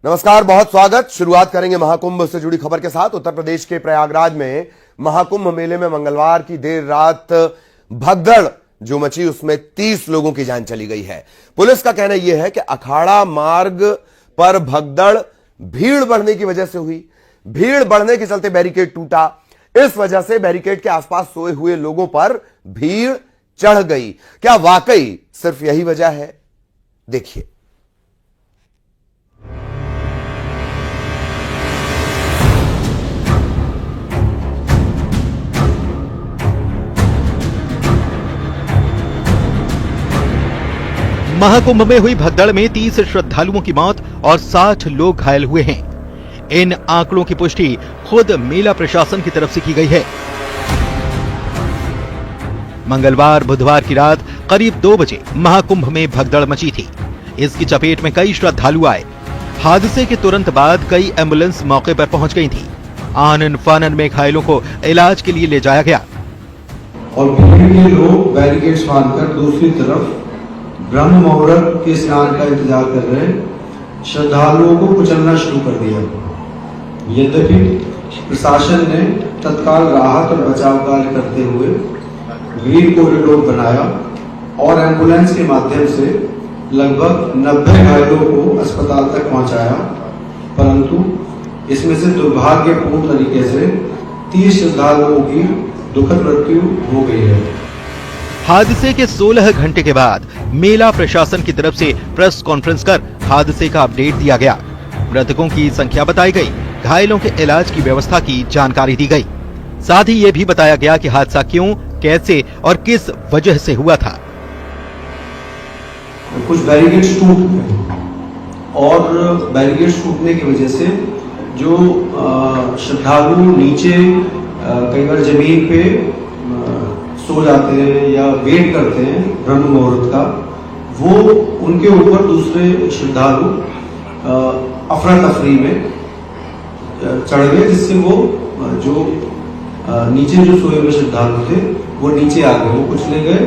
नमस्कार, बहुत स्वागत। शुरुआत करेंगे महाकुंभ से जुड़ी खबर के साथ। उत्तर प्रदेश के प्रयागराज में महाकुंभ मेले में मंगलवार की देर रात भगदड़ जो मची उसमें 30 लोगों की जान चली गई है। पुलिस का कहना यह है कि अखाड़ा मार्ग पर भगदड़ भीड़ बढ़ने की वजह से हुई। भीड़ बढ़ने के चलते बैरिकेड टूटा। इस वजह से बैरिकेड के आसपास सोए हुए लोगों पर भीड़ चढ़ गई। क्या वाकई सिर्फ यही वजह है? देखिए। महाकुंभ में हुई भगदड़ में 30 श्रद्धालुओं की मौत और 60 लोग घायल हुए हैं। इन आंकड़ों की पुष्टि खुद मेला प्रशासन की तरफ से की गई है। मंगलवार बुधवार की रात करीब 2 बजे महाकुंभ में भगदड़ मची थी। इसकी चपेट में कई श्रद्धालु आए। हादसे के तुरंत बाद कई एम्बुलेंस मौके पर पहुंच गई थी। आनन फानन में घायलों को इलाज के लिए ले जाया गया और भीड़ के लोग बैरिकेड्स बांधकर दूसरी तरफ ब्रह्म मुहूर्त के स्नान का इंतजार कर रहे श्रद्धालुओं को कुचलना शुरू कर दिया। यद्यपि प्रशासन ने तत्काल राहत और बचाव कार्य करते हुए भीड़ कॉरिडोर बनाया और एम्बुलेंस के माध्यम से लगभग 90 घायलों को अस्पताल तक पहुंचाया, परंतु इसमें से दुर्भाग्यपूर्ण तरीके से 30 श्रद्धालुओं की दुखद मृत्यु हो गई है। हादसे के 16 घंटे के बाद मेला प्रशासन की तरफ से प्रेस कॉन्फ्रेंस कर हादसे का अपडेट दिया गया। मृतकों की संख्या बताई गई, घायलों के इलाज की व्यवस्था की जानकारी दी गई। साथ ही ये भी बताया गया कि हादसा क्यों, कैसे और किस वजह से हुआ था। कुछ बैरिकेड्स टूट गए और बैरिकेड्स टूटने की वजह से जो श्रद्धालु नीचे कई बार जमीन पे सो जाते हैं या वेट करते हैं ब्रह्म मुहूर्त का, वो उनके ऊपर दूसरे श्रद्धालु अफरा तफरी में चढ़ गए, जिससे वो जो नीचे जो सोए हुए श्रद्धालु थे वो नीचे आ गए, वो कुचले गए।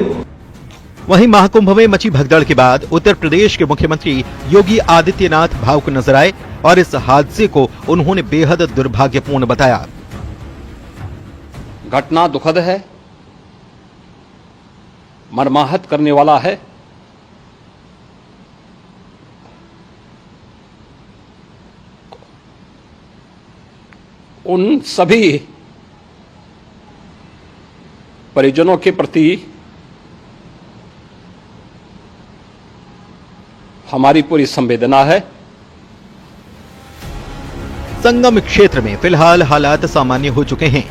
वहीं महाकुंभ में मची भगदड़ के बाद उत्तर प्रदेश के मुख्यमंत्री योगी आदित्यनाथ भावुक नजर आए और इस हादसे को उन्होंने बेहद दुर्भाग्यपूर्ण बताया। घटना दुखद है, मर्माहत करने वाला है। उन सभी परिजनों के प्रति हमारी पूरी संवेदना है। संगम क्षेत्र में फिलहाल हालात सामान्य हो चुके हैं,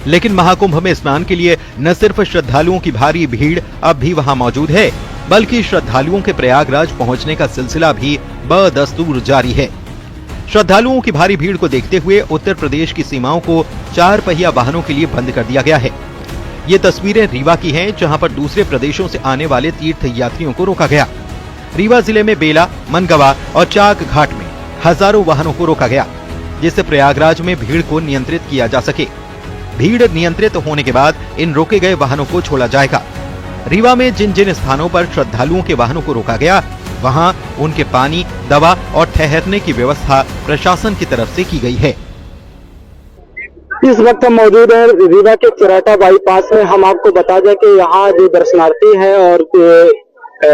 लेकिन महाकुंभ में स्नान के लिए न सिर्फ श्रद्धालुओं की भारी भीड़ अब भी वहां मौजूद है, बल्कि श्रद्धालुओं के प्रयागराज पहुंचने का सिलसिला भी बदस्तूर जारी है। श्रद्धालुओं की भारी भीड़ को देखते हुए उत्तर प्रदेश की सीमाओं को 4 पहिया वाहनों के लिए बंद कर दिया गया है। ये तस्वीरें रीवा की हैं, जहां पर दूसरे प्रदेशों से आने वाले तीर्थ यात्रियों को रोका गया। रीवा जिले में बेला, मनगवा और चाक घाट में हजारों वाहनों को रोका गया, जिससे प्रयागराज में भीड़ को नियंत्रित किया जा सके। भीड़ नियंत्रित होने के बाद इन रोके गए वाहनों को छोड़ा जाएगा। रीवा में जिन जिन स्थानों पर श्रद्धालुओं के वाहनों को रोका गया, वहां उनके पानी, दवा और ठहरने की व्यवस्था प्रशासन की तरफ से की गई है। इस वक्त हम मौजूद हैं रीवा के चिराटा बाईपास में। हम आपको बता दें कि यहाँ जो दर्शनार्थी हैं और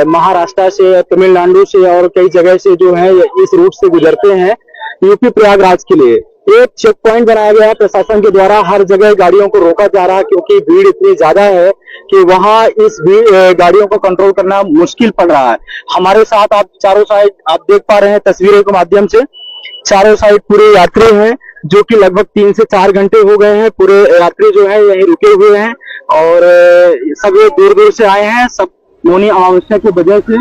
महाराष्ट्र से, तमिलनाडु से और कई जगह से जो है इस रूट से गुजरते हैं यूपी प्रयागराज के लिए, एक चेक पॉइंट बनाया गया है प्रशासन के द्वारा। हर जगह गाड़ियों को रोका जा रहा है क्योंकि भीड़ इतनी ज्यादा है कि वहां इस गाड़ियों को कंट्रोल करना मुश्किल पड़ रहा है। हमारे साथ आप चारों साइड आप देख पा रहे हैं तस्वीरों के माध्यम से, चारों साइड पूरे यात्री हैं जो कि लगभग 3 से 4 घंटे हो गए हैं। पूरे यात्री जो है यहीं रुके हुए हैं और सब दूर दूर से आए हैं, सब मौनी अमावस्या की वजह से।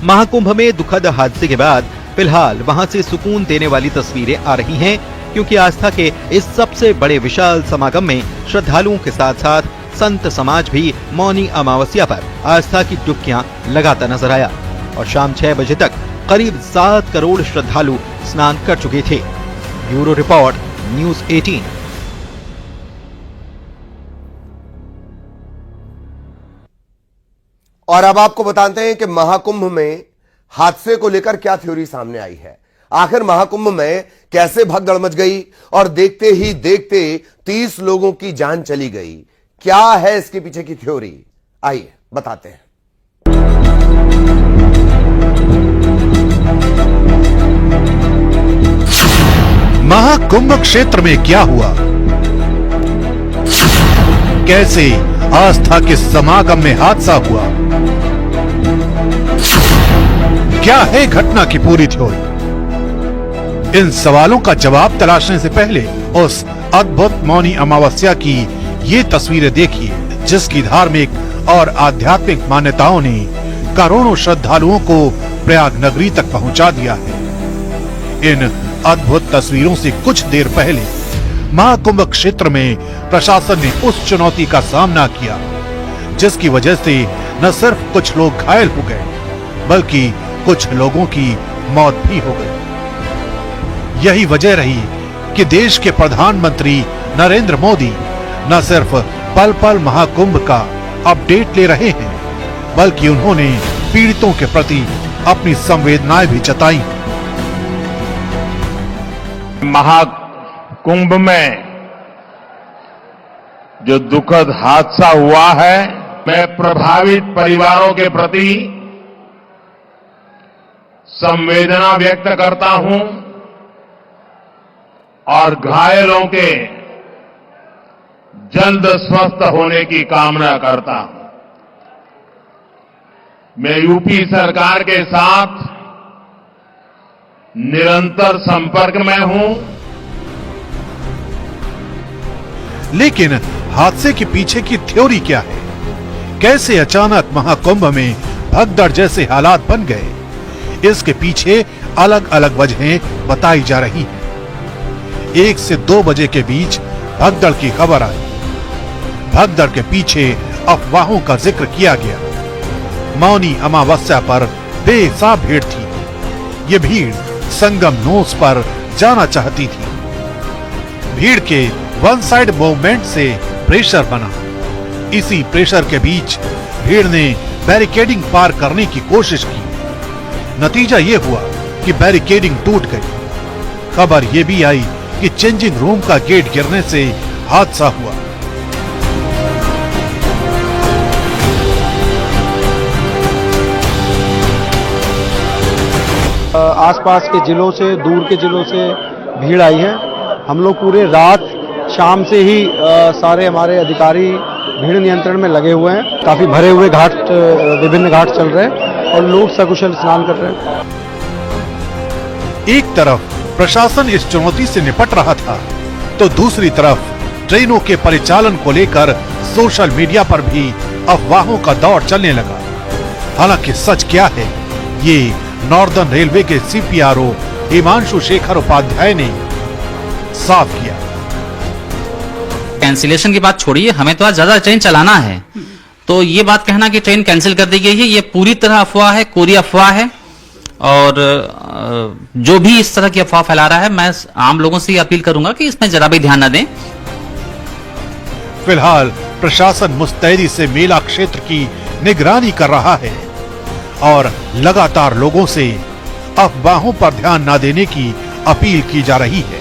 महाकुंभ में दुखद हादसे के बाद फिलहाल वहां से सुकून देने वाली तस्वीरें आ रही हैं, क्योंकि आस्था के इस सबसे बड़े विशाल समागम में श्रद्धालुओं के साथ साथ संत समाज भी मौनी अमावस्या पर आस्था की डुबकियां लगाता नजर आया और शाम 6 बजे तक करीब 7 करोड़ श्रद्धालु स्नान कर चुके थे। Bureau report, news 18। और अब आपको बताते हैं कि महाकुंभ में हादसे को लेकर क्या थ्योरी सामने आई है, आखिर महाकुंभ में कैसे भगदड़ मच गई और देखते ही देखते 30 लोगों की जान चली गई। क्या है इसके पीछे की थ्योरी, आइए बताते हैं। महाकुंभ क्षेत्र में क्या हुआ, कैसे आस्था के समागम में हादसा हुआ, क्या है घटना की पूरी थ्योरी। इन सवालों का जवाब तलाशने से पहले उस अद्भुत मौनी अमावस्या की ये तस्वीरें देखिए, जिसकी धार्मिक और आध्यात्मिक मान्यताओं ने करोड़ों श्रद्धालुओं को प्रयाग नगरी तक पहुंचा दिया है। इन अद्भुत तस्वीरों से कुछ देर पहले महाकुंभ क्षेत्र में प्रशासन ने उस चुनौती का सामना किया, जिसकी वजह से न सिर्फ कुछ लोग घायल हो गए, बल्कि कुछ लोगों की मौत भी हो गई। यही वजह रही कि देश के प्रधानमंत्री नरेंद्र मोदी न सिर्फ पल पल महाकुंभ का अपडेट ले रहे हैं, बल्कि उन्होंने पीड़ितों के प्रति अपनी संवेदनाएं भी जताई। महाकुंभ में जो दुखद हादसा हुआ है, मैं प्रभावित परिवारों के प्रति संवेदना व्यक्त करता हूं और घायलों के जल्द स्वस्थ होने की कामना करता हूं। मैं यूपी सरकार के साथ निरंतर संपर्क में हूं। लेकिन हादसे के पीछे की थ्योरी क्या है? कैसे अचानक महाकुंभ में भगदड़ जैसे हालात बन गए? इसके पीछे अलग अलग वजहें बताई जा रही हैं। 1 से 2 बजे के बीच भगदड़ की खबर आई। भगदड़ के पीछे अफवाहों का जिक्र किया गया। मौनी अमावस्या पर बेहिसाब भीड़ थी। ये भीड़ संगम नोस पर जाना चाहती थी। भीड़ के वन साइड मूवमेंट से प्रेशर बना। इसी प्रेशर के बीच भीड़ ने बैरिकेडिंग पार करने की कोशिश की। नतीजा ये हुआ कि बैरिकेडिंग टूट गई। खबर ये भी आई कि चेंजिंग रूम का गेट गिरने से हादसा हुआ। आसपास के जिलों से, दूर के जिलों से भीड़ आई है। हम लोग पूरे रात शाम से ही सारे हमारे अधिकारी भीड़ नियंत्रण में लगे हुए हैं। काफी भरे हुए घाट, विभिन्न घाट चल रहे हैं और लोग सकुशल स्नान कर रहे हैं। एक तरफ प्रशासन इस चुनौती से निपट रहा था, तो दूसरी तरफ ट्रेनों के परिचालन को लेकर सोशल मीडिया पर भी अफवाहों का दौर चलने लगा। हालांकि सच क्या है, ये नॉर्दर्न रेलवे के सीपीआरओ हिमांशु शेखर उपाध्याय ने साफ किया। कैंसिलेशन की बात छोड़िए, हमें तो आज ज्यादा ट्रेन चलाना है, तो ये बात कहना कि ट्रेन कैंसिल कर दी गई है, ये पूरी तरह अफवाह है, कोरी अफवाह है। और जो भी इस तरह की अफवाह फैला रहा है, मैं आम लोगों से अपील करूंगा कि इसमें जरा भी ध्यान न दें। फिलहाल प्रशासन मुस्तैदी से मेला क्षेत्र की निगरानी कर रहा है और लगातार लोगों से अफवाहों पर ध्यान न देने की अपील की जा रही है।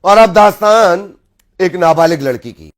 और अब दास्तान एक नाबालिग लड़की की।